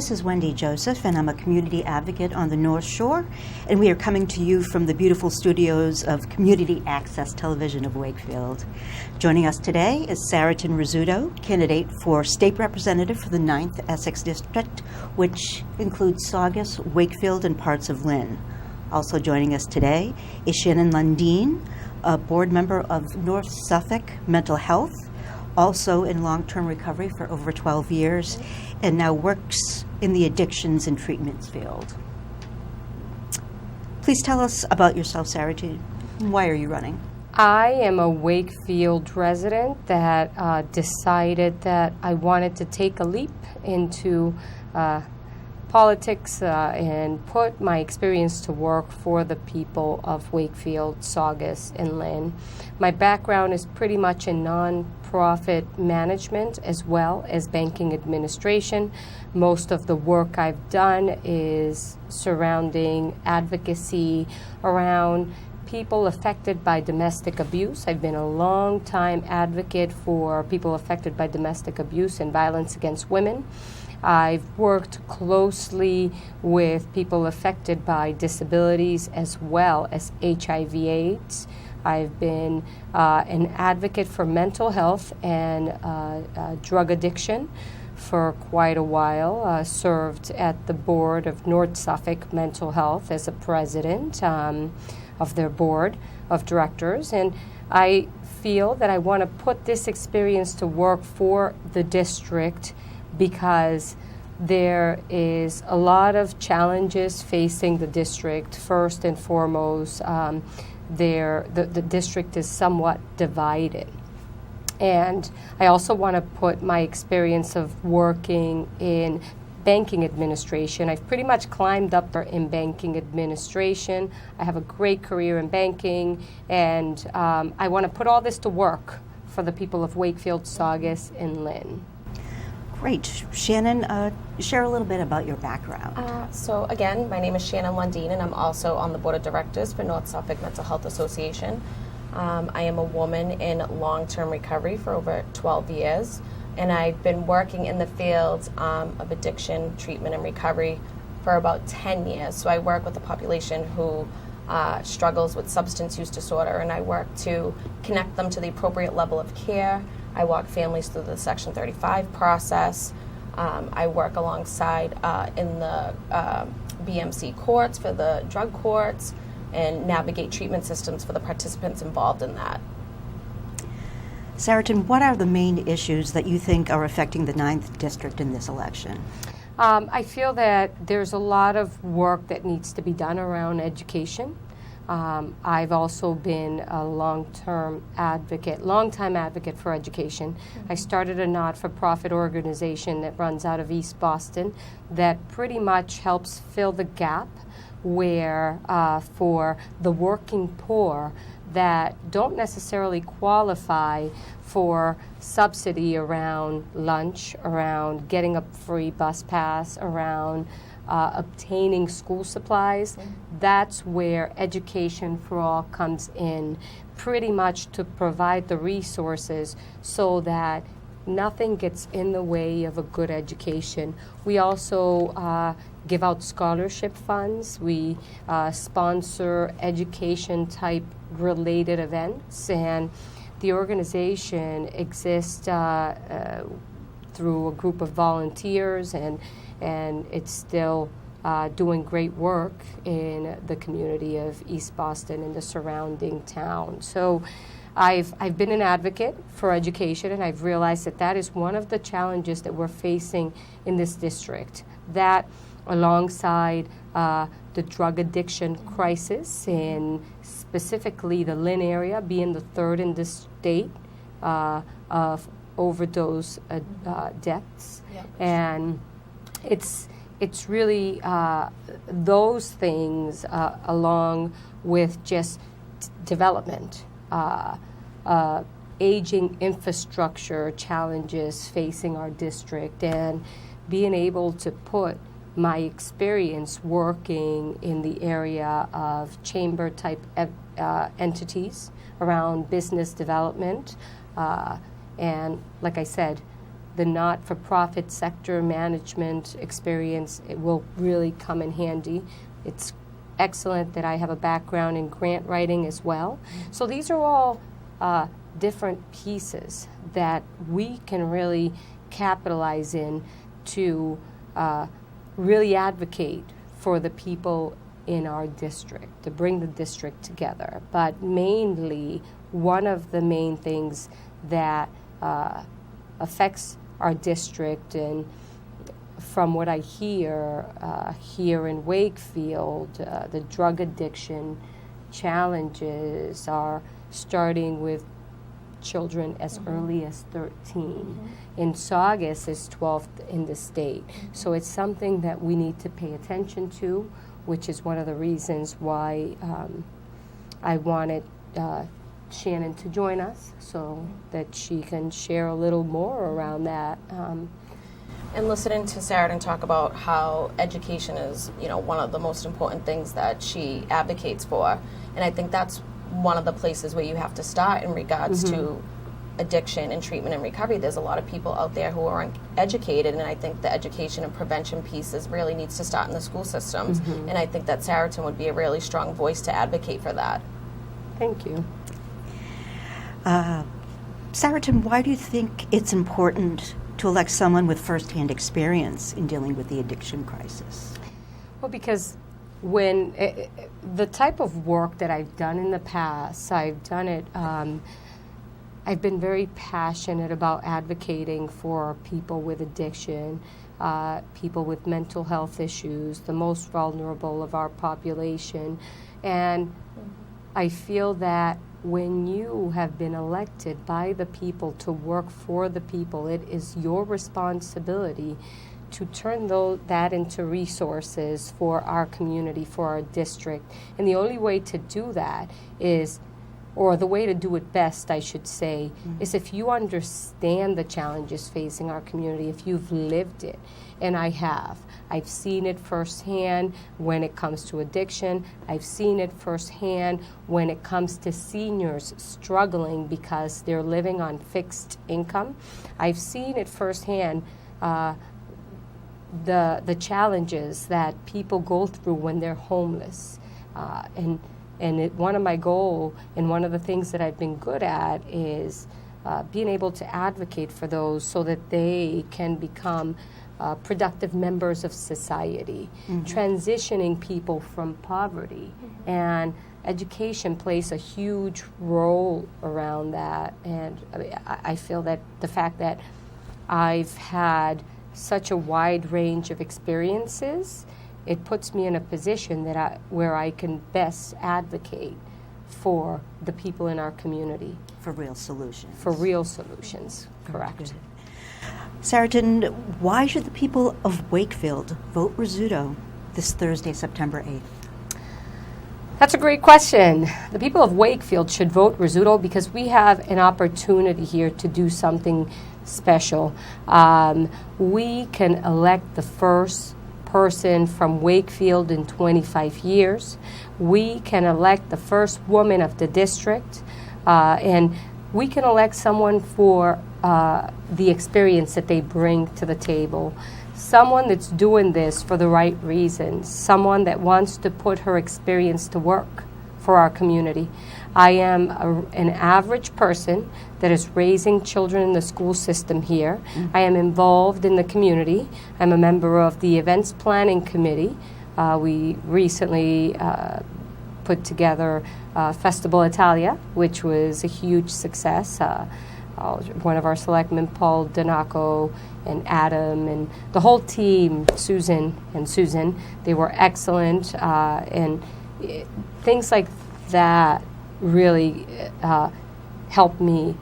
This is Wendy Joseph, and I'm a community advocate on the North Shore, and we are coming to you from the beautiful studios of Community Access Television of Wakefield. Joining us today is Saritin Rizzuto, candidate for State Representative for the 9th Essex District, which includes Saugus, Wakefield, and parts of Lynn. Also joining us today is Shannon Lundin, a board member of North Suffolk Mental Health, also in long-term recovery for over 12 years, and now works in the addictions and treatments field. Please tell us about yourself, Saritin. Why are you running? I am a Wakefield resident that decided that I wanted to take a leap into politics and put my experience to work for the people of Wakefield, Saugus, and Lynn. My background is pretty much in nonprofit management as well as banking administration. Most of the work I've done is surrounding advocacy around people affected by domestic abuse. I've been a long-time advocate for people affected by domestic abuse and violence against women. I've worked closely with people affected by disabilities as well as HIV/AIDS. I've been an advocate for mental health and drug addiction for quite a while. Served at the board of North Suffolk Mental Health as a president of their board of directors. And I feel that I want to put this experience to work for the district because there is a lot of challenges facing the district. First and foremost, the district is somewhat divided. And I also want to put my experience of working in banking administration. I've pretty much climbed up in banking administration. I have a great career in banking, and I want to put all this to work for the people of Wakefield, Saugus, and Lynn. Great. Shannon, share a little bit about your background. So again, my name is Shannon Lundin, and I'm also on the board of directors for North Suffolk Mental Health Association. I am a woman in long-term recovery for over 12 years, and I've been working in the field of addiction, treatment, and recovery for about 10 years. So I work with a population who struggles with substance use disorder, and I work to connect them to the appropriate level of care. I walk families through the Section 35 process. I work alongside in the BMC courts for the drug courts and navigate treatment systems for the participants involved in that. Saritin, what are the main issues that you think are affecting the 9th District in this election? I feel that there's a lot of work that needs to be done around education. I've also been a long-time advocate for education. I started a not-for-profit organization that runs out of East Boston that pretty much helps fill the gap where for the working poor that don't necessarily qualify for subsidy around lunch, around getting a free bus pass, around obtaining school supplies. That's where Education for All comes in, pretty much to provide the resources so that nothing gets in the way of a good education. We also give out scholarship funds. We sponsor education-type related events, and the organization exists through a group of volunteers, and it's still doing great work in the community of East Boston and the surrounding town. So I've been an advocate for education, and I've realized that is one of the challenges that we're facing in this district. That, alongside the drug addiction crisis, and specifically the Lynn area being the third in the state of overdose deaths. Yep. And it's really those things along with just development, aging infrastructure challenges facing our district, and being able to put my experience working in the area of chamber-type entities around business development, and like I said, the not-for-profit sector management experience, it will really come in handy. It's excellent that I have a background in grant writing as well. So these are all different pieces that we can really capitalize in to really advocate for the people in our district, to bring the district together. But mainly, one of the main things that affects our district, and from what I hear here in Wakefield, the drug addiction challenges are starting with children as early as 13. In Saugus is 12th in the state. So it's something that we need to pay attention to, which is one of the reasons why I wanted Shannon to join us so that she can share a little more around that. And listening to Saritin talk about how education is, one of the most important things that she advocates for, and I think that's one of the places where you have to start in regards to addiction and treatment and recovery. There's a lot of people out there who are uneducated, and I think the education and prevention pieces really needs to start in the school systems. And I think that Saritin would be a really strong voice to advocate for that. Thank you. Saritin, why do you think it's important to elect someone with firsthand experience in dealing with the addiction crisis? Well, because when the type of work that I've done in the past, I've done it, I've been very passionate about advocating for people with addiction, people with mental health issues, the most vulnerable of our population. And I feel that when you have been elected by the people to work for the people, it is your responsibility to turn that into resources for our community, for our district. And the only way to do that is, or the way to do it best, I should say, is if you understand the challenges facing our community, if you've lived it. And I have. I've seen it firsthand when it comes to addiction. I've seen it firsthand when it comes to seniors struggling because they're living on fixed income. I've seen it firsthand, the challenges that people go through when they're homeless. One of my goals and one of the things that I've been good at is being able to advocate for those so that they can become productive members of society, transitioning people from poverty. And education plays a huge role around that. And I feel that the fact that I've had such a wide range of experiences, it puts me in a position that where I can best advocate for the people in our community. For real solutions. For real solutions, correct. Saritin, why should the people of Wakefield vote Rizzuto this Thursday, September 8th? That's a great question. The people of Wakefield should vote Rizzuto because we have an opportunity here to do something special. We can elect the first person from Wakefield in 25 years. We can elect the first woman of the district, and we can elect someone for the experience that they bring to the table. Someone that's doing this for the right reasons. Someone that wants to put her experience to work for our community. I am an average person that is raising children in the school system here. I am involved in the community. I'm a member of the events planning committee. We recently put together Festival Italia, which was a huge success. One of our selectmen, Paul Donaco, and Adam, and the whole team, Susan, they were excellent. And things like that really helped me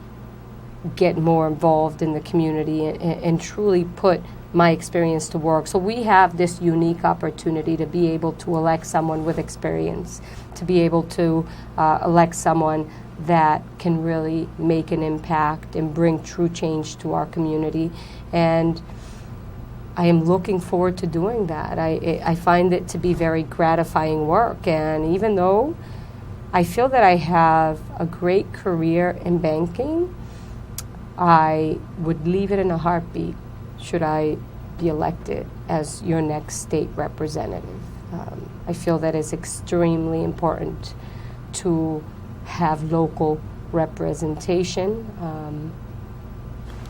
get more involved in the community and truly put my experience to work. So we have this unique opportunity to be able to elect someone with experience, to be able to elect someone that can really make an impact and bring true change to our community. And I am looking forward to doing that. I find it to be very gratifying work. And even though I feel that I have a great career in banking, I would leave it in a heartbeat should I be elected as your next state representative. I feel that it's extremely important to have local representation.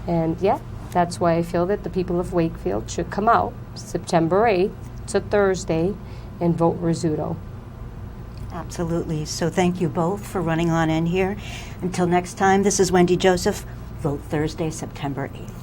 And yeah, that's why I feel that the people of Wakefield should come out September 8th, it's a Thursday, and vote Rizzuto. Absolutely. So thank you both for running on in here. Until next time, this is Wendy Joseph. Vote Thursday, September 8th.